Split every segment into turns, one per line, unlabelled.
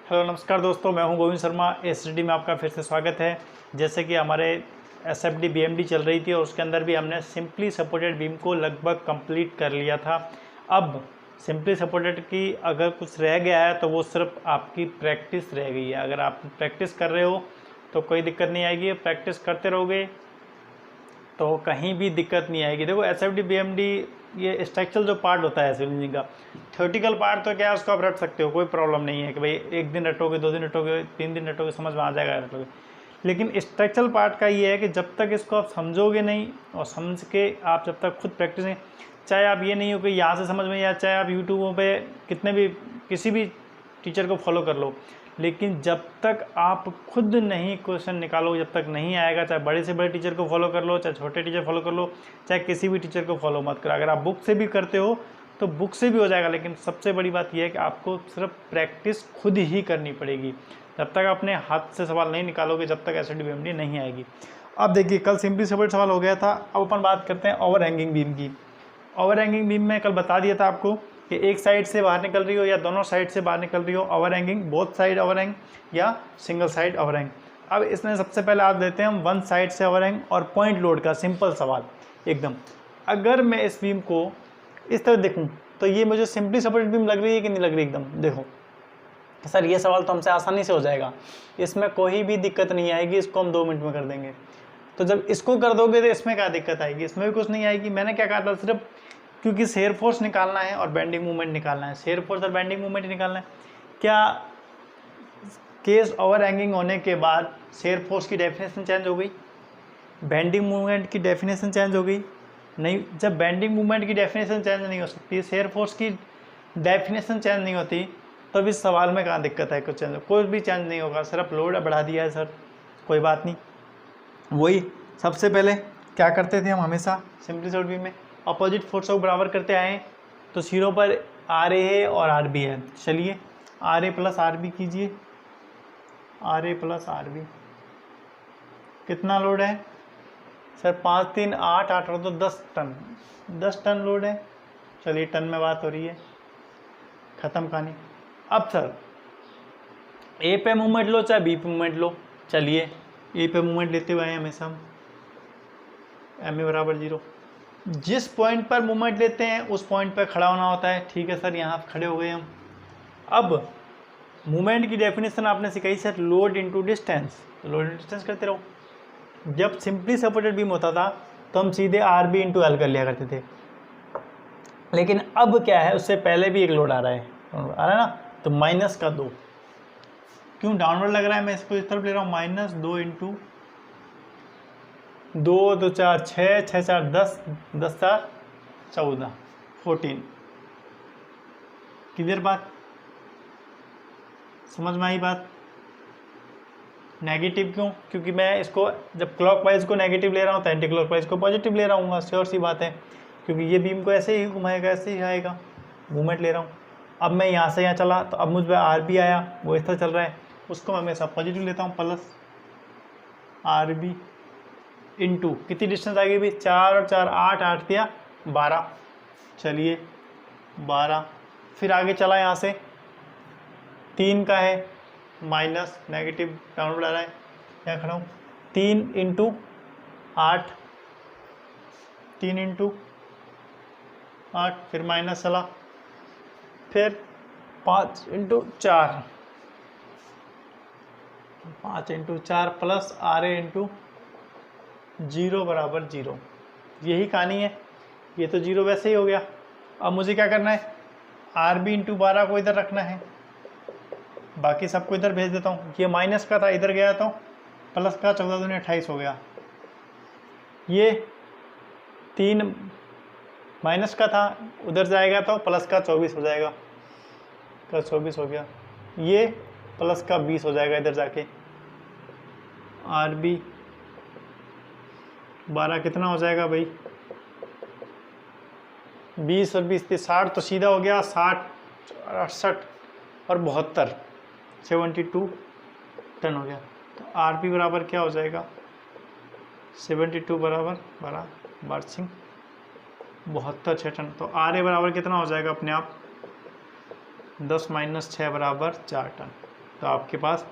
Hello नमस्कार दोस्तों, मैं हूं गोविंद शर्मा। एसडी में आपका फिर से स्वागत है। जैसे कि हमारे एसएफडी बीएमडी चल रही थी और उसके अंदर भी हमने सिंपली सपोर्टेड बीम को लगभग कंप्लीट कर लिया था। अब सिंपली सपोर्टेड की अगर कुछ रह गया है तो वो सिर्फ आपकी प्रैक्टिस रह गई है। अगर आप प्रैक्टिस कर रहे हो तो कोई दिक्कत नहीं आएगी, प्रैक्टिस करते रहोगे तो कहीं भी दिक्कत नहीं आएगी। देखो एसएफडी बीएमडी ये स्ट्रक्चरल जो पार्ट होता है एसएफडी इंजीनियरिंग का, थ्योरेटिकल पार्ट तो क्या है उसको आप रट सकते हो, कोई प्रॉब्लम नहीं है कि भाई एक दिन रटोगे, 2 दिन रटोगे, 3 दिन रटोगे, समझ में आ जाएगा रटोगे। लेकिन स्ट्रक्चरल पार्ट का ये है कि जब तक इसको आप समझोगे नहीं और समझ के आप जब तक खुद प्रैक्टिस नहीं, चाहे आप ये नहीं हो कि यहाँ से समझ में या चाहे आप यूट्यूब पे कितने भी किसी भी टीचर को फॉलो कर लो, लेकिन जब तक आप खुद नहीं क्वेश्चन निकालो, जब तक नहीं आएगा, चाहे बड़े से बड़े टीचर को फॉलो कर लो, चाहे छोटे टीचर फॉलो कर लो, चाहे किसी भी टीचर को फॉलो मत करो। अगर आप बुक से भी करते हो तो बुक से भी हो जाएगा, लेकिन सबसे बड़ी बात यह है कि आपको सिर्फ प्रैक्टिस खुद ही करनी पड़ेगी। जब तक अपने हाथ से सवाल नहीं निकालोगे, जब तक एसएफडी बीएमडी नहीं आएगी। अब देखिए, कल सिंपली सपोर्टेड सवाल हो गया था। अब अपन बात करते हैं ओवर हैंगिंग बीम की। ओवर हैंगिंग बीम में कल बता दिया था आपको कि एक साइड से बाहर निकल रही हो या दोनों साइड से बाहर निकल रही हो, over hanging, both side over hang या सिंगल साइड ओवर हैंग। अब इसमें सबसे पहले आप देते हैं हम वन साइड से ओवर हैंग और पॉइंट लोड का सिंपल सवाल एकदम। अगर मैं इस बीम को इस तरह देखूं तो ये मुझे सिंपली सपोर्टेड बीम लग रही है कि नहीं लग रही? एकदम देखो सर, ये सवाल तो हमसे आसानी से हो जाएगा, इसमें कोई भी दिक्कत नहीं आएगी, इसको हम 2 मिनट में कर देंगे। तो जब इसको कर दोगे तो इसमें क्या दिक्कत आएगी? इसमें भी कुछ नहीं आएगी। मैंने क्या कहा था, सिर्फ क्योंकि शेयर फोर्स निकालना है और बेंडिंग मूवमेंट निकालना है, शेयर फोर्स और बेंडिंग मूवमेंट निकालना है। क्या केस ओवर हैंगिंग होने के बाद शेयर फोर्स की डेफिनेशन चेंज हो गई, बेंडिंग मूवमेंट की डेफिनेशन चेंज हो गई? नहीं। जब बेंडिंग मूवमेंट की डेफिनेशन चेंज नहीं हो सकती, शेयर फोर्स की डेफिनेशन चेंज नहीं होती, तो इस सवाल में कहाँ दिक्कत है? कुछ चेंज, कोई भी चेंज नहीं होगा, सिर्फ लोड बढ़ा दिया है सर, कोई बात नहीं। वही सबसे पहले क्या करते थे हम हमेशा सिंपली सॉल्व बीम में, अपोजिट फोर्स को बराबर करते आए। तो जीरो पर आर ए है और आर बी है। चलिए R A plus R B कीजिए, R A plus R B. कितना लोड है सर? 5 3 8 8 और तो 10 टन, 10 टन लोड है। चलिए टन में बात हो रही है, ख़त्म कहानी। अब सर ए पे मूवमेंट लो चाहे बी पे मूवमेंट लो, चलिए ए पे मूवमेंट लेते हुए आए हमेशा हम, एम ए बराबर 0। जिस पॉइंट पर मूवमेंट लेते हैं उस पॉइंट पर खड़ा होना होता है। ठीक है सर, यहाँ खड़े हो गए हम। अब मूवमेंट की डेफिनेशन आपने सिखाई सर, लोड इनटू डिस्टेंस, तो लोड इनटू डिस्टेंस करते रहो। जब सिंपली सपोर्टेड बीम होता था तो हम सीधे आर बी इंटू एल कर लिया करते थे, लेकिन अब क्या है, उससे पहले भी एक लोड आ रहा है ना, तो माइनस का 2। क्यों डाउनवर्ड लग रहा है? मैं इसको इस तरफ ले रहा हूँ, -2 इंटू 2 2 4 6 6 4 10 10 4 14 14। किधर बात समझ में आई? बात नेगेटिव क्यों? क्योंकि मैं इसको जब क्लॉकवाइज को नेगेटिव ले रहा हूँ तो एंटी क्लॉकवाइज को पॉजिटिव ले रहा हूँ, श्योर सी बात है, क्योंकि ये बीम को ऐसे ही घुमाएगा, ऐसे ही आएगा, मूवमेंट ले रहा हूँ। अब मैं यहाँ से यहाँ चला तो अब मुझ पर आर बी आया, वो इस तरह चल रहा है, उसको मैं हमेशा पॉजिटिव लेता हूँ, प्लस आर बी इंटू कितनी डिस्टेंस आएगी भी? 4 और 4 8 8 दिया 12। चलिए 12, फिर आगे चला यहाँ से 3 का है माइनस, नेगेटिव डाउन बढ़ा रहा है, यहाँ खड़ा हूँ, 3 इंटू 8, 3 इंटू 8, फिर माइनस चला, फिर 5 into 4, 5 into 4 plus R A into 0 बराबर 0। यही कहानी है, ये तो 0 वैसे ही हो गया। अब मुझे क्या करना है, आर बी इंटू 12 को इधर रखना है, बाकी सबको इधर भेज देता हूँ। ये माइनस का था, इधर गया तो प्लस का, 14 दूनी 28 हो गया। ये 3 माइनस का था, उधर जाएगा तो प्लस का 24 हो जाएगा, प्लस 24 हो गया। ये प्लस का 20 हो जाएगा इधर जाके। आर बी 12 कितना हो जाएगा भाई? 20 और 20 60, तो सीधा हो गया 60 68 और 72 72 टन हो गया। तो आर पी बराबर क्या हो जाएगा? 72 बराबर 12 बारसिंग 72 6 टन। तो आर ए बराबर कितना हो जाएगा अपने आप? 10 - 6 बराबर 4 टन। तो आपके पास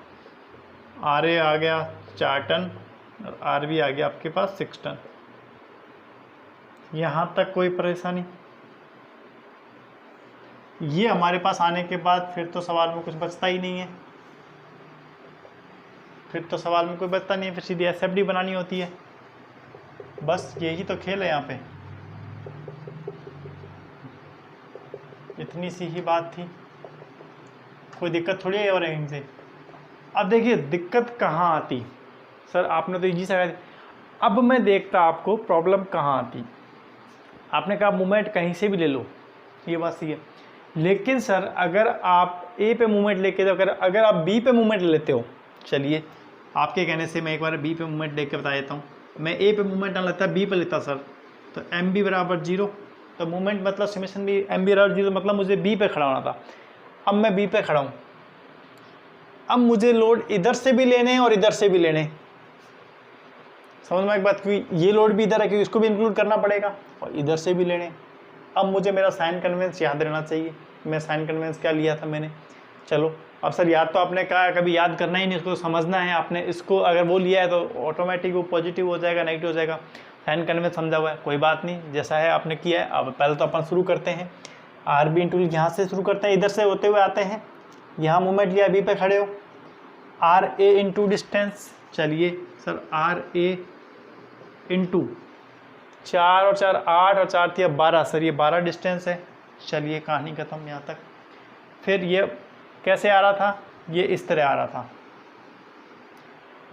RA आ गया 4 टन और RB आ गया आपके पास 6 टन। यहाँ तक कोई परेशानी? ये हमारे पास आने के बाद फिर तो सवाल में कुछ बचता ही नहीं है, फिर तो सवाल में कोई बचता नहीं है, फिर सीधी SFD बनानी होती है। बस यही तो खेल है यहाँ पे, इतनी सी ही बात थी, कोई दिक्कत थोड़ी है और इनसे। अब देखिए दिक्कत कहाँ आती सर, आपने तो इजी सा, अब मैं देखता आपको प्रॉब्लम कहाँ आती। आपने कहा मूवमेंट कहीं से भी ले लो, ये बात सही है, लेकिन सर अगर आप ए पे मूवमेंट लेके अगर आप बी पे मूवमेंट लेते हो, चलिए आपके कहने से मैं एक बार बी पे मूवमेंट लेके बता देता हूँ। मैं ए पे मूवमेंट ना लेता, बी पे लेता सर, तो एम बी बराबर 0, तो मूवमेंट मतलब समेशन भी एम बी बराबर 0, मतलब मुझे बी पे खड़ा होना था। अब मैं बी पे खड़ा हूँ, अब मुझे लोड इधर से भी लेने और इधर से भी लेने, समझ में एक बात, क्योंकि ये लोड भी इधर है, क्योंकि इसको भी इंक्लूड करना पड़ेगा, और इधर से भी लेने। अब मुझे मेरा साइन कन्वेंस याद रहना चाहिए। मैं साइन कन्वेंस क्या लिया था मैंने, चलो अब सर याद तो आपने कहा कभी याद करना ही नहीं, इसको समझना है आपने, इसको अगर वो लिया है तो ऑटोमेटिक वो पॉजिटिव हो जाएगा, नेगेटिव हो जाएगा। साइन कन्वेंस समझा हुआ है, कोई बात नहीं, जैसा है आपने किया है। अब पहले तो अपन शुरू करते हैं, RB इंटू यहाँ से शुरू करते हैं, इधर से होते हुए आते हैं, यहाँ मूवमेंट लिया, बी पे खड़े हो, RA इंटू डिस्टेंस, चलिए सर RA इंटू 4 और 4 8 और 4 थी 12, सर ये 12 डिस्टेंस है। चलिए कहानी खत्म यहाँ तक। फिर ये कैसे आ रहा था, ये इस तरह आ रहा था,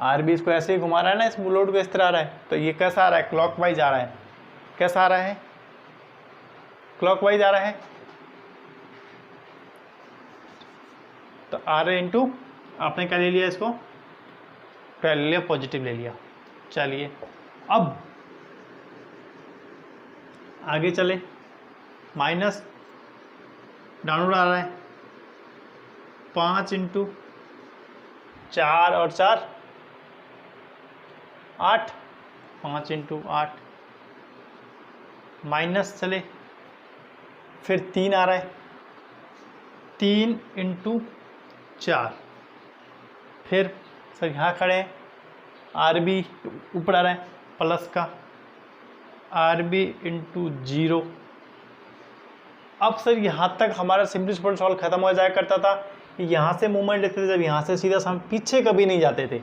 RB इसको ऐसे ही घुमा रहा है ना, इस लोड को इस तरह आ रहा है, तो ये कैसा आ रहा है, क्लॉकवाइज आ रहा है। कैसा आ रहा है, क्लॉकवाइज आ रहा है। तो RA इंटू आपने क्या ले लिया, इसको पहले ले लिया, पॉजिटिव ले लिया। चलिए अब आगे चले, माइनस डाउनवर्ड आ रहा है, 5 इंटू 4 और 4 8, 5 इंटू 8 माइनस चले, फिर 3 आ रहा है, 3 इंटू 4, फिर सर यहाँ खड़े हैं, RB ऊपर आ रहा है प्लस का, RB इंटू 0। अब सर यहाँ तक हमारा सिंपल सॉल्व खत्म हो जाया करता था। यहाँ से मूवमेंट लेते थे जब, यहाँ से सीधा हम पीछे कभी नहीं जाते थे,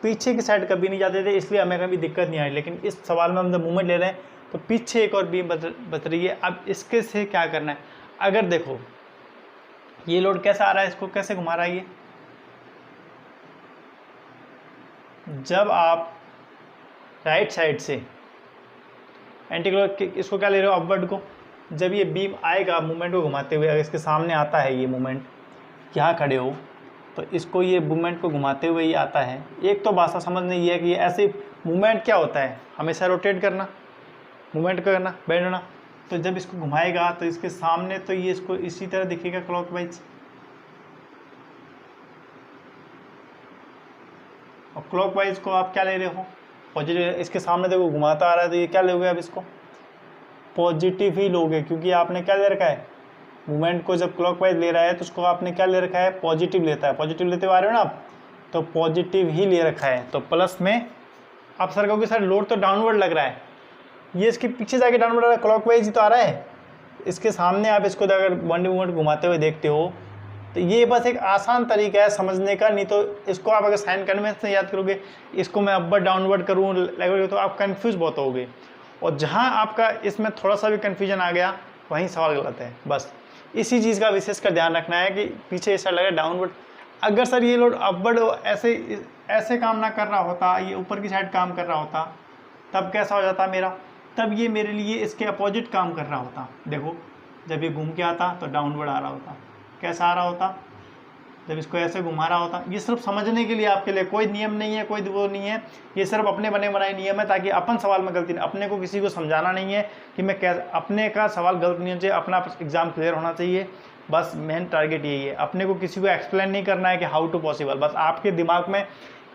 पीछे की साइड कभी नहीं जाते थे, इसलिए हमें कभी दिक्कत नहीं आई। लेकिन इस सवाल में हम जब मूवमेंट ले रहे हैं तो पीछे एक और बीम बच रही है। अब इसके से क्या करना है, अगर देखो ये लोड कैसा आ रहा है, इसको कैसे घुमा रहा है ये, जब आप राइट साइड से एंटी क्लॉक, इसको क्या ले रहे हो, अपवर्ड को, जब ये बीम आएगा मूवमेंट को घुमाते हुए, अगर इसके सामने आता है ये मूवमेंट, यहाँ खड़े हो तो इसको ये मूवमेंट को घुमाते हुए ये आता है। एक तो भाषा समझने ये है कि ये ऐसे मूवमेंट क्या होता है, हमेशा रोटेट करना, मूवमेंट करना, बेंड होना। तो जब इसको घुमाएगा तो इसके सामने तो ये इसको इसी तरह दिखेगा क्लॉकवाइज, और क्लॉकवाइज को आप क्या ले रहे हो, पॉजिटिव। इसके सामने देखो घुमाता आ रहा है तो ये क्या लोगे, अब इसको पॉजिटिव ही लोगे, क्योंकि आपने क्या ले रखा है, मूवमेंट को जब क्लॉकवाइज ले रहा है तो उसको आपने क्या ले रखा है, पॉजिटिव लेता है, पॉजिटिव लेते हुए आ रहे हो ना आप, तो पॉजिटिव ही ले रखा है। तो प्लस में आप सर कहोगे सर लोड तो डाउनवर्ड लग रहा है, ये इसके पीछे जाके डाउनवर्ड आ रहा है, क्लॉकवाइज ही तो आ रहा है। इसके सामने आप इसको अगर वन मूवमेंट घुमाते हुए देखते हो तो ये बस एक आसान तरीका है समझने का, नहीं तो इसको आप अगर साइन कन्वेंस से याद करोगे, इसको मैं अपवर्ड डाउनवर्ड करूँ तो आप कन्फ्यूज बहुत होगे, और जहाँ आपका इसमें थोड़ा सा भी कन्फ्यूजन आ गया वहीं सवाल गलत है। बस इसी चीज़ का विशेष कर ध्यान रखना है कि पीछे ऐसा लगा डाउनवर्ड, अगर सर ये लोड अपवर्ड ऐसे काम ना कर रहा होता, ये ऊपर की साइड काम कर रहा होता, तब कैसा हो जाता मेरा, तब ये मेरे लिए इसके अपोजिट काम कर रहा होता। देखो जब ये घूम के आता तो डाउनवर्ड आ रहा होता, कैसा आ रहा होता, जब इसको ऐसे घुमा रहा होता। ये सिर्फ समझने के लिए आपके लिए, कोई नियम नहीं है, कोई वो नहीं है, ये सिर्फ अपने बने बनाए नियम है, ताकि अपन सवाल में गलती नहीं, अपने को किसी को समझाना नहीं है कि मैं कैसे, अपने का सवाल गलत नहीं होना चाहिए, अपना एग्जाम क्लियर होना चाहिए, बस मेन टारगेट यही है। अपने को किसी को एक्सप्लेन नहीं करना है कि हाउ टू पॉसिबल, बस आपके दिमाग में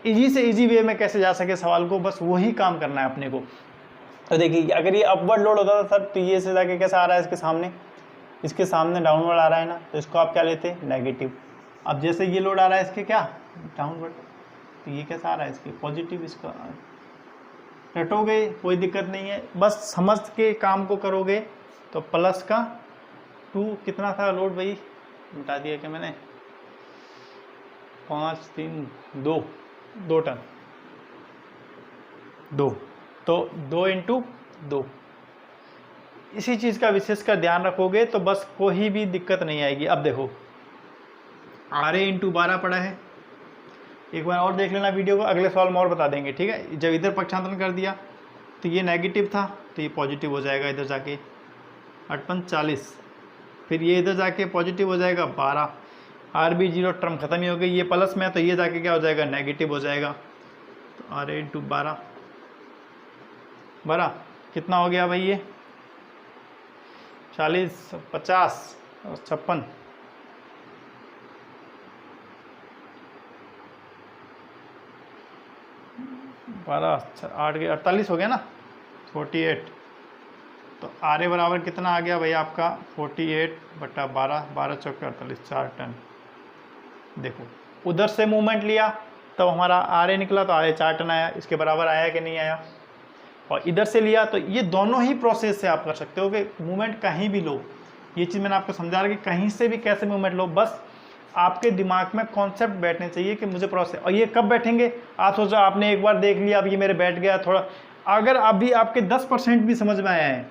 ईजी से ईजी वे में कैसे जा सके सवाल को, बस वही काम करना है अपने को। तो देखिए अगर ये अपवर्ड लोड होता था सर, तो ये से जाके कैसा आ रहा है, इसके सामने डाउनवर्ड आ रहा है ना, तो इसको आप क्या लेते हैं, नेगेटिव। अब जैसे ये लोड आ रहा है इसके क्या डाउनवर्ड, तो ये कैसा आ रहा है इसके पॉजिटिव, इसका रटोगे कोई दिक्कत नहीं है, बस समझ के काम को करोगे। तो प्लस का 2 कितना था लोड भाई, मिटा दिया क्या मैंने, 5 3 2 टन 2, तो 2 × 2। इसी चीज़ का विशेष का ध्यान रखोगे तो बस कोई भी दिक्कत नहीं आएगी। अब देखो RA × 12 पड़ा है, एक बार और देख लेना वीडियो को, अगले सवाल में और बता देंगे, ठीक है। जब इधर पक्षांतरण कर दिया तो ये नेगेटिव था तो ये पॉजिटिव हो जाएगा इधर जाके 8×40, फिर ये इधर जाके पॉजिटिव हो जाएगा 12, RB 0 टर्म खत्म ही हो गई, ये प्लस में है तो ये जाके क्या हो जाएगा नेगेटिव हो जाएगा। तो RA × 12 कितना हो गया भाई, ये 40 50 और 56, 12 8 के 48 हो गया ना, 48। तो RA बराबर कितना आ गया भाई आपका 48/12, 12 चौके 48, 4 टन। देखो उधर से मूवमेंट लिया तो हमारा RA निकला तो RA 4 टन आया, इसके बराबर आया कि नहीं आया। और इधर से लिया तो ये दोनों ही प्रोसेस से आप कर सकते हो कि मूवमेंट कहीं भी लो, ये चीज़ मैंने आपको समझा रहा कि कहीं से भी कैसे मूवमेंट लो, बस आपके दिमाग में कॉन्सेप्ट बैठने चाहिए कि मुझे प्रोसेस। और ये कब बैठेंगे, आप सोचो आपने एक बार देख लिया अब ये मेरे बैठ गया थोड़ा, अगर अभी आपके 10% भी समझ में आया है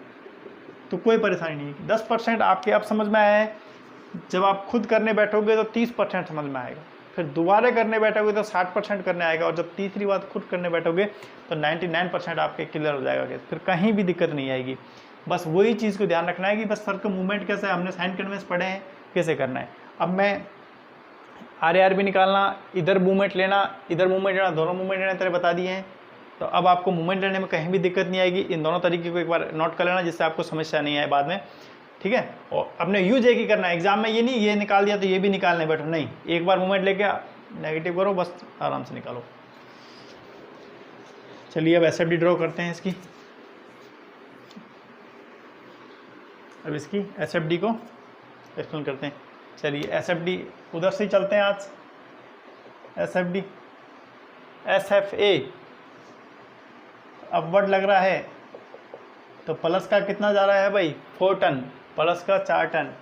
तो कोई परेशानी नहीं है। 10% आपके अब समझ में आया है, जब आप खुद करने बैठोगे तो 30% समझ में आएगा, फिर दोबारा करने बैठोगे तो 60% करने आएगा, और जब तीसरी बार खुद करने बैठोगे तो 99% आपके क्लियर हो जाएगा, फिर कहीं भी दिक्कत नहीं आएगी। बस वही चीज़ को ध्यान रखना है कि बस सर का मूवमेंट कैसे है, हमने साइन कन्वेंस पढ़े हैं कैसे करना है। अब मैं RA RB निकालना, इधर मूवमेंट लेना, इधर मूवमेंट लेना, दोनों मूवमेंट लेना तेरे बता दिए हैं। तो अब आपको मूवमेंट लेने में कहीं भी दिक्कत नहीं आएगी। इन दोनों तरीके को एक बार नोट कर लेना जिससे आपको समस्या नहीं आए बाद में, ठीक है। और अपने यूज एक ही करना है, एग्जाम में ये नहीं ये निकाल दिया तो ये भी निकालने बैठो, नहीं, एक बार मूवमेंट लेके नेगेटिव करो, बस आराम से निकालो। चलिए अब SFD ड्रॉ करते हैं इसकी। अब इसकी SFD को एक्सप्लेन करते हैं। चलिए SFD उधर से ही चलते हैं आज। SFD SFA अपवर्ड लग रहा है तो प्लस का कितना जा रहा है भाई 4 टन, प्लस का 4 टन,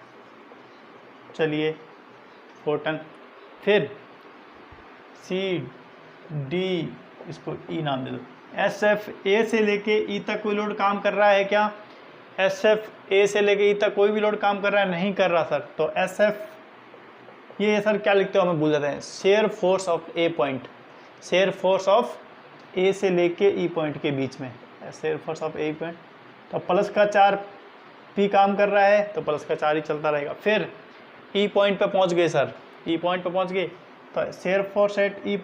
चलिए 4 टन। फिर CD इसको E नाम दे दो। SFA से लेके E तक कोई लोड काम कर रहा है क्या, SFA से लेके E तक कोई भी लोड काम कर रहा है, नहीं कर रहा सर। तो SF ये सर क्या लिखते हो हमें भूल जाते हैं, shear force of A point, shear force of A से लेके E पॉइंट के बीच में, shear force of A point. तो प्लस का 4 P काम कर रहा है तो प्लस का 4 ही चलता रहेगा। फिर E पॉइंट पे पहुंच गए सर, E पॉइंट पे पहुंच गए तो shear force at E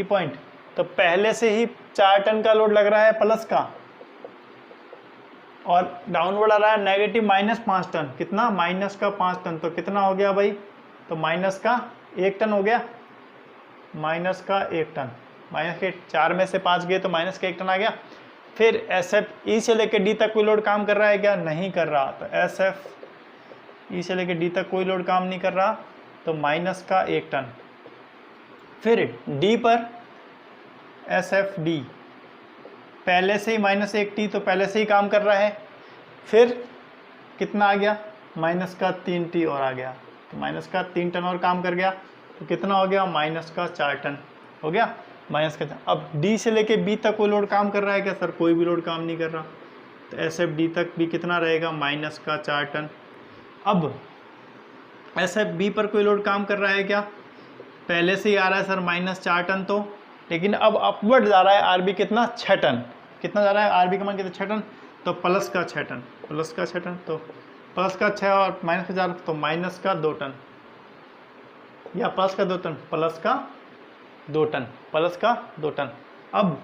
point, तो पहले से ही 4 टन का लोड लग रहा है प्लस का, और डाउनवर्ड आ रहा है नेगेटिव -5 टन, कितना माइनस का 5 टन, तो कितना हो गया भाई, तो माइनस का 1 टन हो गया, माइनस का 1 टन, माइनस के 4 में से 5 गए तो माइनस का 1 टन आ गया। फिर SFE से लेकर D तक कोई लोड काम कर रहा है क्या, नहीं कर रहा, तो SFE से लेकर D तक कोई लोड काम नहीं कर रहा तो माइनस का 1 टन। फिर D पर SFD पहले से ही -1T तो पहले से ही काम कर रहा है, फिर कितना आ गया माइनस का 3T और आ गया, तो माइनस का 3 टन और काम कर गया, तो कितना हो गया माइनस का 4 टन हो गया, माइनस का। अब D से लेके B तक कोई लोड काम कर रहा है क्या सर, कोई भी लोड काम नहीं कर रहा, तो SFD तक भी कितना रहेगा माइनस का 4 टन। अब SFB पर कोई लोड काम कर रहा है क्या, पहले से ही आ रहा है सर -4 टन, तो लेकिन अब अपवर्ड जा रहा है RB कितना 6 टन, कितना जा रहा है RB का मान कितना 6 टन, तो प्लस का 6 टन, प्लस का 6 टन, तो प्लस का 6 और माइनस का 4 तो माइनस का 2 टन, या प्लस का 2 टन, प्लस का 2 टन, प्लस का 2 टन। अब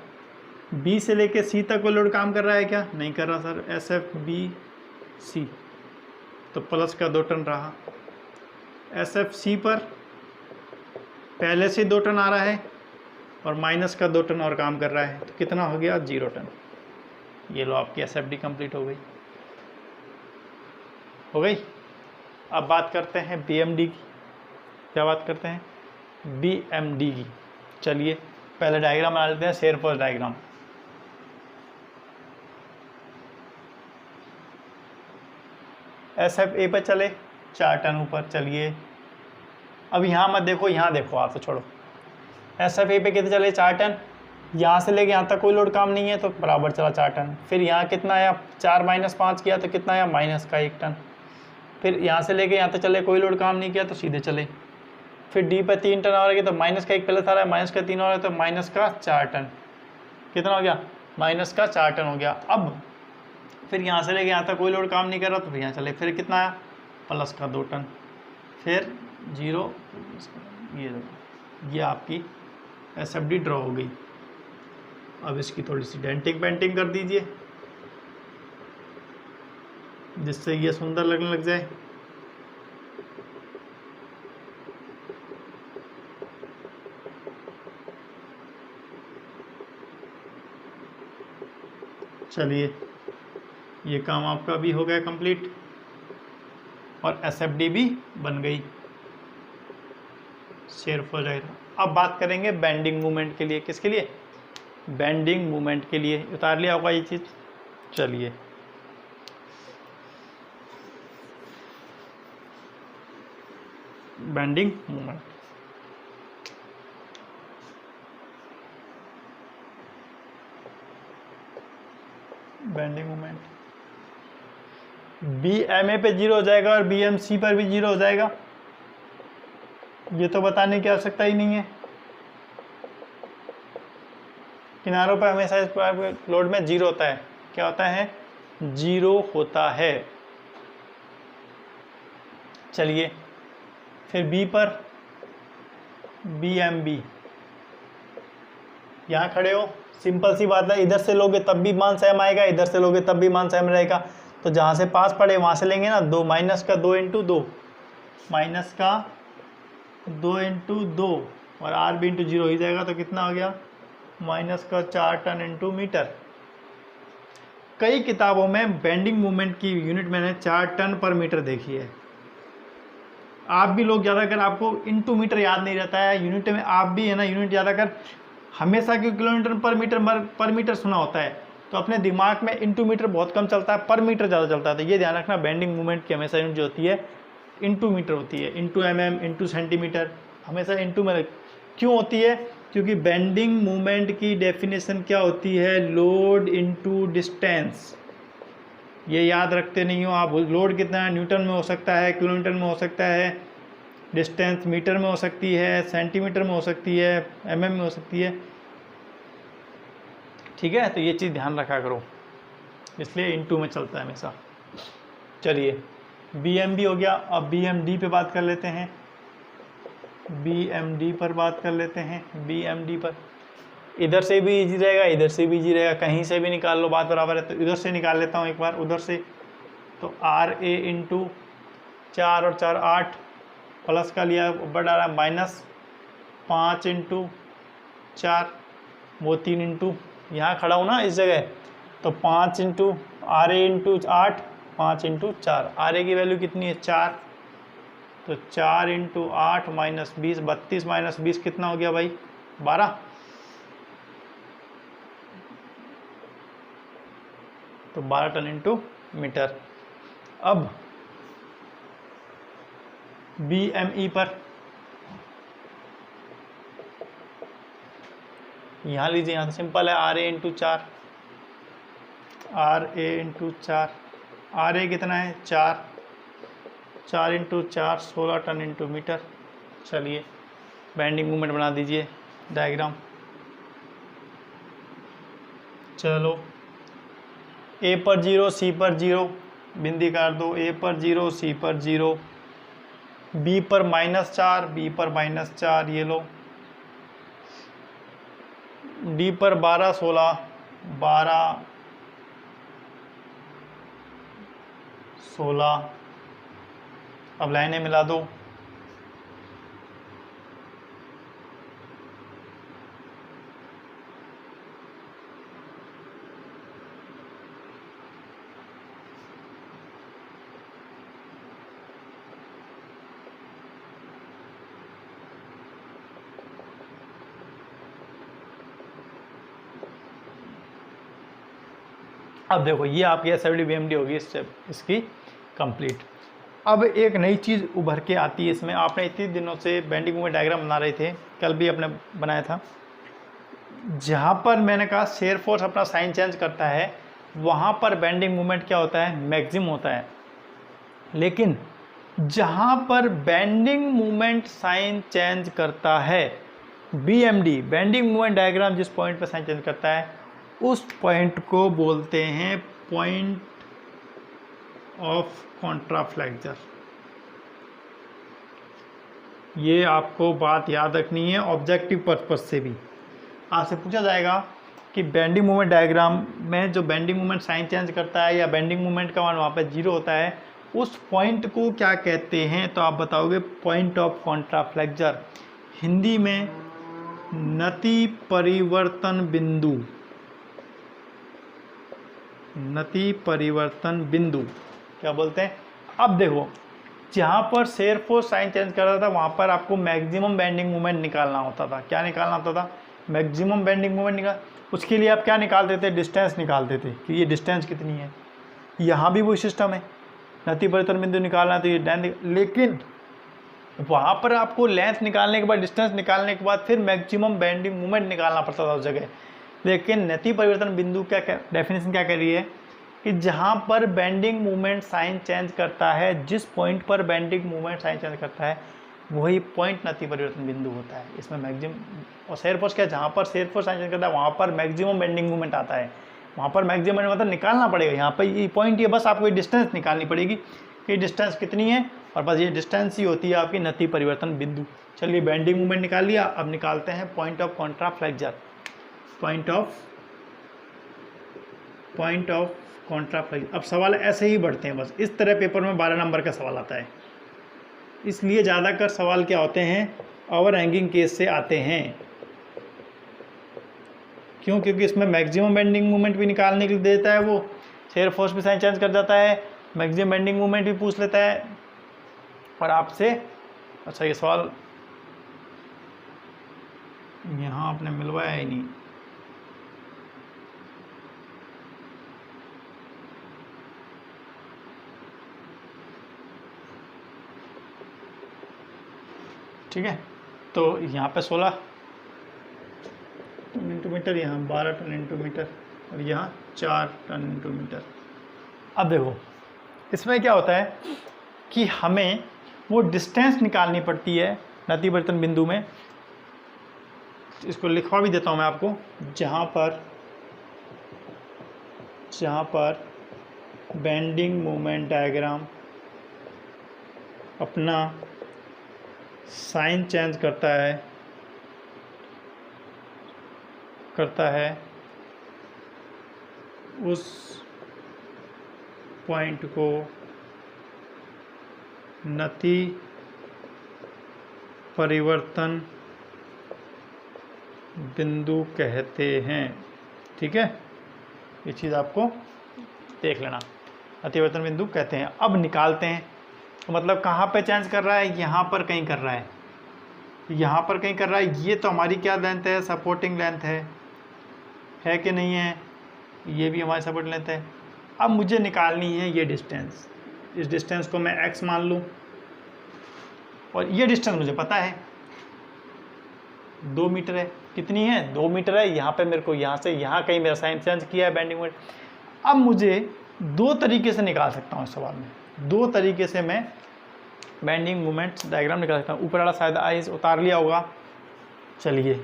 B से लेके C तक कोई लोड काम कर रहा है क्या, नहीं कर रहा सर, SFBC तो प्लस का 2 टन रहा। SFC पर पहले से 2 टन आ रहा है और माइनस का 2 टन और काम कर रहा है, तो कितना हो गया 0 टन। ये लो आपकी SFD कंप्लीट हो गई, अब बात करते हैं BMD की। क्या बात करते हैं? BMD की। चलिए पहले डायग्राम बना लेते हैं, शेयर फोर्स डायग्राम। SFA पे चले 4 टन ऊपर। चलिए अब यहाँ मत देखो, यहाँ देखो, आप तो छोड़ो। SFA पे कितने चले? 4 टन। यहाँ से लेके यहाँ तक कोई लोड काम नहीं है तो बराबर चला 4 टन। फिर यहाँ कितना आया? 4 - 5 किया तो कितना आया? माइनस का 1 टन। फिर यहाँ से लेके यहाँ तक चले, कोई लोड काम नहीं किया तो सीधे चले। फिर D पर 3 टन आ रहा है तो माइनस का 1 प्लस आ रहा है, माइनस का 3 हो रहा है तो माइनस का 4 टन। कितना हो गया? माइनस का 4 टन हो गया। अब फिर यहाँ से लेके यहाँ तक कोई लोड काम नहीं कर रहा तो फिर यहाँ चले। फिर कितना आया? प्लस का 2 टन। फिर 0, ये आपकी SFD ड्रॉ हो गई। अब इसकी थोड़ी सी डेंटिंग पेंटिंग कर दीजिए जिससे ये सुंदर लगने लग जाए। चलिए ये काम आपका भी हो गया कंप्लीट और SFD भी बन गई, शेयर फोर्स डायग्राम। अब बात करेंगे बेंडिंग मूवमेंट के लिए। किसके लिए? बेंडिंग मूवमेंट के लिए। उतार लिया होगा ये चीज़। चलिए bending movement. Bending movement BMA पे 0 हो जाएगा और BMC पर भी 0 हो जाएगा, ये तो बताने की आवश्यकता ही नहीं है। किनारों पर हमेशा इस लोड में 0 होता है। क्या होता है? 0 होता है। चलिए फिर B पर BMB, यहाँ खड़े हो, सिंपल सी बात है, इधर से लोगे तब भी मान सेम आएगा, इधर से लोगे तब भी मान सेम रहेगा। तो जहाँ से पास पड़े वहाँ से लेंगे ना। 2 माइनस का 2 × 2, माइनस का 2 × 2 और R भी × 0 ही जाएगा तो कितना हो गया? माइनस का 4 टन × मीटर। कई किताबों में बेंडिंग मूवमेंट की यूनिट मैंने 4 टन पर मीटर देखी है। आप भी लोग ज़्यादातर, आपको इंटू मीटर याद नहीं रहता है, यूनिट में आप भी है ना, यूनिट ज़्यादातर हमेशा क्यों किलोमीटर पर मीटर सुना होता है, तो अपने दिमाग में इंटू मीटर बहुत कम चलता है, पर मीटर ज़्यादा चलता है। तो ये ध्यान रखना, बेंडिंग मूवमेंट की हमेशा यूनिट जो होती है इंटू मीटर होती है, इंटू mm, इंटू सेंटीमीटर, हमेशा इंटू में क्यों होती है? क्योंकि बेंडिंग मूवमेंट की डेफिनेशन क्या होती है? Load into distance. ये याद रखते नहीं हो आप। लोड कितना है? न्यूटन में हो सकता है, किलोमीटर में हो सकता है, डिस्टेंस मीटर में हो सकती है, सेंटीमीटर में हो सकती है, mm में हो सकती है। ठीक है, तो ये चीज़ ध्यान रखा करो, इसलिए इंटू में चलता है हमेशा। चलिए BMB हो गया। अब BMD पे बात कर लेते हैं। BMD पर बात कर लेते हैं। BMD पर इधर से भी इजी रहेगा, इधर से भी इजी रहेगा, कहीं से भी निकाल लो, बात बराबर है। तो इधर से निकाल लेता हूँ एक बार, उधर से। तो RA × 4 और 4 8, प्लस का लिया ऊपर डाला, माइनस 5 × 4, वो 3 × यहाँ खड़ा हूँ ना इस जगह, तो 5 × RA × 8, 5 × 4। RA की वैल्यू कितनी है? 4। तो 4 × 8 - 20, 32 - 20 कितना हो गया भाई? 12। तो 12 टन × मीटर। अब BME पर यहाँ लीजिए, यहाँ तो सिंपल है, RA × 4, RA × 4, RA कितना है? 4, 4 × 4 16 टन × मीटर। चलिए बेंडिंग मूवमेंट बना दीजिए डायग्राम। चलो A पर 0, C पर 0, बिंदी काट दो। A पर 0, C पर 0, B पर -4, B पर -4, ये लो। D पर 12 16, 12 16। अब लाइनें मिला दो। अब देखो ये आपकी एसएफडी बीएमडी होगी इसकी कंप्लीट। अब एक नई चीज़ उभर के आती है इसमें। आपने इतने दिनों से बेंडिंग मूवमेंट डायग्राम बना रहे थे, कल भी आपने बनाया था, जहाँ पर मैंने कहा शेयर फोर्स अपना साइन चेंज करता है वहाँ पर बेंडिंग मूवमेंट क्या होता है, मैक्सिमम होता है। लेकिन जहाँ पर बेंडिंग मूवमेंट साइन चेंज करता है, बीएमडी बेंडिंग मूवमेंट डायग्राम जिस पॉइंट पर साइन चेंज करता है उस पॉइंट को बोलते हैं पॉइंट ऑफ कॉन्ट्राफ्लेक्सर। ये आपको बात याद रखनी है ऑब्जेक्टिव पर्पज से भी। आपसे पूछा जाएगा कि बेंडिंग मूवमेंट डायग्राम में जो बेंडिंग मूवमेंट साइन चेंज करता है या बेंडिंग मूवमेंट का मान वहाँ पर जीरो होता है, उस पॉइंट को क्या कहते हैं, तो आप बताओगे पॉइंट ऑफ कॉन्ट्राफ्लेक्सर। हिंदी में नति परिवर्तन बिंदु, नति परिवर्तन बिंदु क्या बोलते हैं। अब देखो जहाँ पर शेयर फोर्स साइन चेंज कर रहा था वहाँ पर आपको मैक्सिमम बेंडिंग मूवमेंट निकालना होता था। क्या निकालना होता था, मैक्सिमम बेंडिंग मूवमेंट निकाल। उसके लिए आप क्या निकालते थे, डिस्टेंस निकालते थे कि ये डिस्टेंस कितनी है। यहाँ भी वही सिस्टम है, नति परिवर्तन बिंदु निकालना तो ये लेंथ, लेकिन वहाँ पर आपको लेंथ निकालने के बाद, डिस्टेंस निकालने के बाद फिर मैक्सिमम बेंडिंग मूवमेंट निकालना पड़ता था उस जगह। लेकिन नति परिवर्तन बिंदु क्या डेफिनेशन क्या कह रही है कि जहाँ पर बेंडिंग मूवमेंट साइन चेंज करता है, जिस पॉइंट पर बेंडिंग मूवमेंट साइन चेंज करता है वही पॉइंट नति परिवर्तन बिंदु होता है। इसमें मैक्सिमम और शेयर फोर्स क्या, जहाँ पर शेयर फोर्स साइन चेंज करता है वहाँ पर मैक्सिमम बेंडिंग मूवमेंट आता है। वहाँ पर मैक्सिमम मतलब निकालना पड़ेगा। यहाँ पर ये पॉइंट, ये बस आपको डिस्टेंस निकालनी पड़ेगी कि डिस्टेंस कितनी है, और बस ये डिस्टेंस ही होती है आपकी नति परिवर्तन बिंदु। चलिए बेंडिंग मूवमेंट निकाल लिया, अब निकालते हैं point of contraflexure. Point of contraflexure. अब सवाल ऐसे ही बढ़ते हैं, बस इस तरह पेपर में 12 नंबर का सवाल आता है। इसलिए ज़्यादातर सवाल क्या होते हैं, ओवर हैंगिंग केस से आते हैं। क्यों, क्योंकि इसमें मैक्सिमम बेंडिंग मूवमेंट भी निकालने के लिए देता है, वो शेयर फोर्स भी साइन चेंज कर जाता है, मैक्सिमम बेंडिंग मूवमेंट भी पूछ लेता है। और आपसे अच्छा ये सवाल यहाँ आपने मिलवाया ही नहीं। ठीक है, तो यहाँ पे 16 टन इंटू मीटर, यहाँ 12 टन इंटू मीटर, और यहाँ 4 टन इंटू मीटर। अब देखो इसमें क्या होता है कि हमें वो डिस्टेंस निकालनी पड़ती है नति परिवर्तन बिंदु में। इसको लिखवा भी देता हूँ मैं आपको। जहाँ पर बेंडिंग मूवमेंट डायग्राम अपना साइन चेंज करता है उस पॉइंट को नति परिवर्तन बिंदु कहते हैं। ठीक है, ये चीज़ आपको देख लेना, नति परिवर्तन बिंदु कहते हैं। अब निकालते हैं, तो मतलब कहाँ पे चेंज कर रहा है, यहाँ पर कहीं कर रहा है, यहाँ पर कहीं कर रहा है। ये तो हमारी क्या लेंथ है, सपोर्टिंग लेंथ है कि नहीं है, ये भी हमारी सपोर्टिंग लेंथ है। अब मुझे निकालनी है ये डिस्टेंस। इस डिस्टेंस को मैं x मान लूँ, और ये डिस्टेंस मुझे पता है 2 मीटर है। कितनी है, 2 मीटर है। यहाँ पे मेरे को यहाँ से यहाँ कहीं मेरा साइन चेंज किया है बेंडिंग मूवमेंट। अब मुझे 2 तरीके से निकाल सकता हूँ इस सवाल में। 2 तरीके से मैं बेंडिंग मूवमेंट डायग्राम निकाल सकता हूँ। ऊपर वाला शायद आइस उतार लिया होगा। चलिए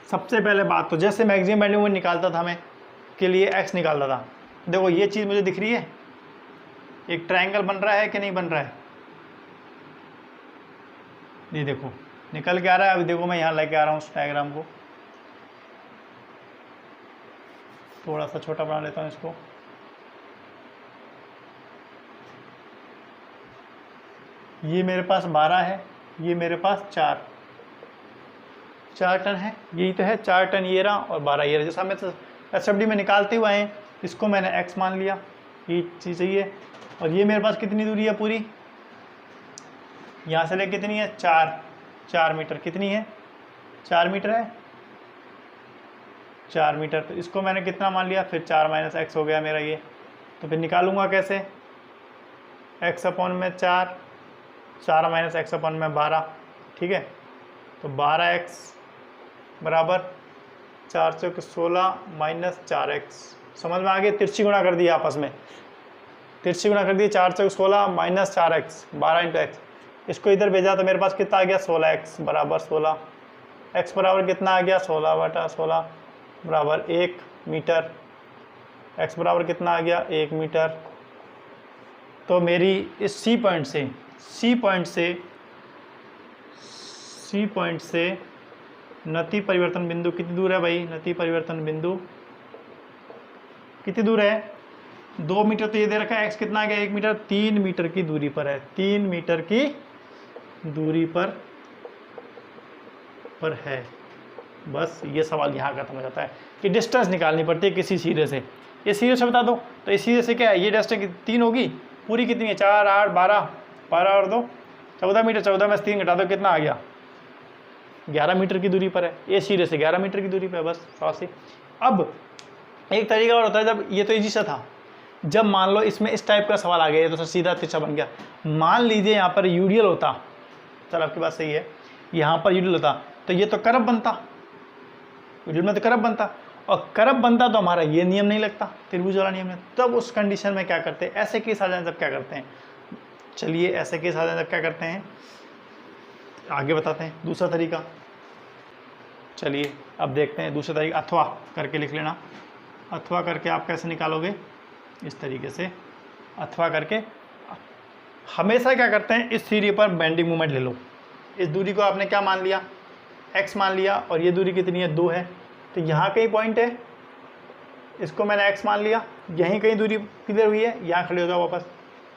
सबसे पहले बात, तो जैसे मैक्सिमम बेंडिंग मूवमेंट निकालता था मैं के लिए x निकालता था। देखो ये चीज़ मुझे दिख रही है, एक ट्रायंगल बन रहा है कि नहीं बन रहा है, ये देखो निकल के आ रहा है। अभी देखो मैं यहाँ लेके आ रहा हूँ उस डायग्राम को, थोड़ा सा छोटा बना लेता हूँ इसको। ये मेरे पास 12 है, ये मेरे पास 4 टन है। यही तो है, 4 टन ये रहा और 12 ये रहा। जैसा मैं एसएफडी में निकालते हुए आए, इसको मैंने x मान लिया, ये चीज़ सही है। और ये मेरे पास कितनी दूरी है पूरी, यहाँ से ले कितनी है, 4 मीटर। कितनी है, 4 मीटर है। 4 मीटर। तो इसको मैंने कितना मान लिया, फिर 4 माइनस एक्स हो गया मेरा ये। तो फिर निकालूंगा कैसे, एक्स अपॉन में 4, 4 माइनस एक्स अपॉन में 12, ठीक है। तो 12x बराबर 4 चौक 16 माइनस 4x। समझ में आ गया, तिरछी गुणा कर दिया आपस में, तिरछी गुणा कर दिया, 4 चौक 16 माइनस 4x, 12 इंटू एक्स। इसको इधर भेजा तो मेरे पास कितना आ गया, 16x बराबर 16। x बराबर कितना आ गया, 16/16 बराबर 1 मीटर। x बराबर कितना आ गया, 1 मीटर। तो मेरी इस सी पॉइंट से नति परिवर्तन बिंदु कितनी दूर है भाई, नति परिवर्तन बिंदु कितनी दूर है, 2 मीटर। तो ये दे रखा है, x कितना आ गया, 1 मीटर, 3 मीटर की दूरी पर है, 3 मीटर की दूरी पर है। बस ये सवाल यहाँ खत्म हो जाता है कि डिस्टेंस निकालनी पड़ती है किसी सिरे से। ये सिरे से बता दो, तो इस सिरे से क्या है, ये डिस्टेंस 3 होगी, पूरी कितनी है, 4, 8, 12, 12 और 2 14 मीटर, 14 में से 3 घटा दो, कितना आ गया, 11 मीटर की दूरी पर है। ये सिरे से 11 मीटर की दूरी पर है, बस सवासी। अब एक तरीका और होता है, जब ये तो इजी सा था, जब मान लो इसमें इस टाइप का सवाल आ गया, तो सीधा तिरछा बन गया। मान लीजिए यहाँ पर यूडियल होता, चल आपकी बात सही है, यहाँ पर यूडियल होता तो ये तो करब बनता, यूडियल में तो करब बनता, और करब बनता तो हमारा ये नियम नहीं लगता, त्रिभुज वाला नियम है। तब उस कंडीशन में क्या करते हैं, ऐसे केस आ जाए तब क्या करते हैं, चलिए ऐसे केस आ जाए तब क्या करते हैं, आगे बताते हैं दूसरा तरीका। चलिए अब देखते हैं दूसरा तरीका, अथवा करके लिख लेना। अथवा करके आप कैसे निकालोगे, इस तरीके से अथवा करके हमेशा क्या करते हैं, इस सिरे पर बेंडिंग मोमेंट ले लो। इस दूरी को आपने क्या मान लिया, x मान लिया, और ये दूरी कितनी है, 2 है। तो यहाँ कहीं पॉइंट है, इसको मैंने x मान लिया, यहीं कहीं दूरी किधर हुई है, यहाँ खड़े हो जाओ वापस,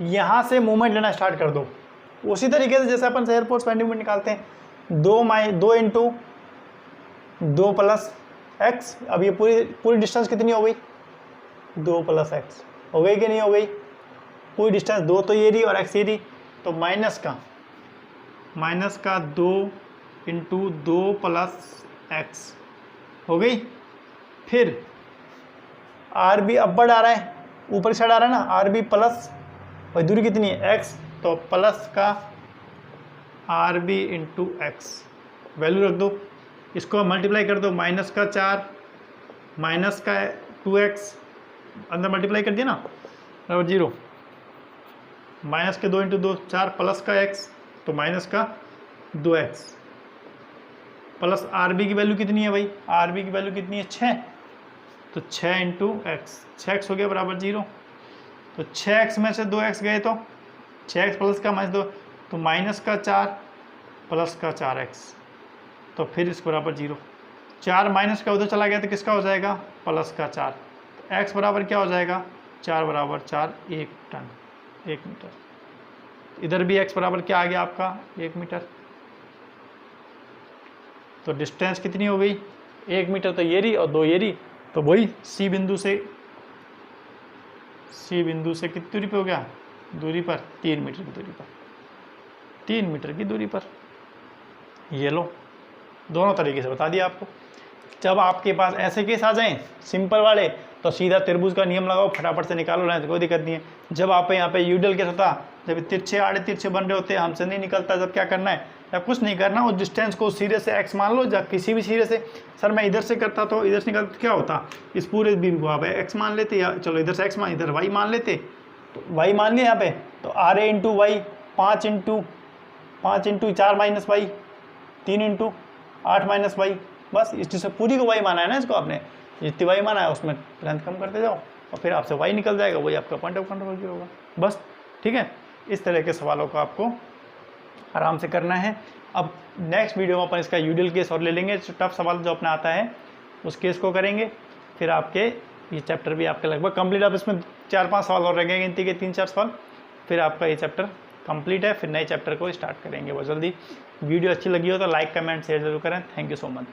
यहाँ से मूवमेंट लेना स्टार्ट कर दो। उसी तरीके से जैसे अपन एयरपोर्ट बेंडिंग मोमेंट निकालते हैं, 2 इंटू 2 प्लस एक्स। अब ये पूरी डिस्टेंस कितनी हो गई, 2 प्लस एक्स हो गई कि नहीं हो गई, पूरी डिस्टेंस 2 तो ये रही और x ये रही, तो माइनस का 2 इंटू 2 प्लस एक्स हो गई। फिर आर बी अपवर्ड आ रहा है, ऊपर साइड आ रहा है ना, आर बी प्लस, और दूरी कितनी है, x, तो प्लस का R B into X, value रख दो, इसको मल्टीप्लाई कर दो, माइनस का 4 माइनस का 2x, अंदर मल्टीप्लाई कर दिया ना, बराबर 0, माइनस के 2 इंटू 2 4 प्लस का x, तो माइनस का 2x, प्लस आर बी की वैल्यू कितनी है भाई, आर बी की वैल्यू कितनी है 6, तो 6 इंटू एक्स, 6x हो गया बराबर 0। तो 6x में से 2x गए तो 6x प्लस का माइनस 2, तो माइनस का 4 प्लस का 4x, तो फिर इसको बराबर 0। 4 माइनस का उधर चला गया तो किसका हो जाएगा, प्लस का 4, तो x बराबर क्या हो जाएगा, 4 बराबर 4 1 टन, 1 मीटर। इधर भी x बराबर क्या आ गया आपका, 1 मीटर। तो डिस्टेंस कितनी हो गई, 1 मीटर तो ये रही और 2 ये रही, तो वही सी बिंदु से कितनी दूरी पे हो गया, दूरी पर 3 मीटर की दूरी पर, 3 मीटर की दूरी पर। ये लो, दोनों तरीके से बता दिया आपको। जब आपके पास ऐसे केस आ जाएं सिंपल वाले, तो सीधा त्रिभुज का नियम लगाओ, फटाफट से निकालो, नहीं तो कोई दिक्कत नहीं है। जब आप यहाँ पे यूडियल केस होता, जब तिरछे आड़े तिरछे बन रहे होते हैं, हमसे नहीं निकलता, जब क्या करना है, जब कुछ नहीं करना, उस डिस्टेंस को सिरे से x मान लो, जब किसी भी सिरे से, सर मैं इधर से करता तो इधर से निकलता तो क्या होता, इस पूरे बीम को आप x मान लेते, या चलो इधर से x मान, इधर y मान लेते, तो y मान लिया यहाँ पे, तो RA into Y 5 into 4 minus Y, 3 into 8 minus Y, बस इससे पूरी को y माना है ना, इसको आपने जितनी y माना है उसमें लेंथ कम करते जाओ, और फिर आपसे y निकल जाएगा, वही आपका पॉइंट ऑफ कंट्रोल होगा, बस ठीक है। इस तरह के सवालों को आपको आराम से करना है। अब नेक्स्ट वीडियो में अपन इसका यूडियल केस और ले लेंगे, टफ सवाल जो अपना आता है उस केस को करेंगे, फिर आपके ये चैप्टर भी आपके लगभग कंप्लीट। अब इसमें 4-5 सवाल और रह गए, गिनती के 3-4 सवाल, फिर आपका ये चैप्टर कंप्लीट है, फिर नए चैप्टर को स्टार्ट करेंगे बहुत जल्दी। वीडियो अच्छी लगी हो तो लाइक कमेंट शेयर जरूर करें। Thank you so much.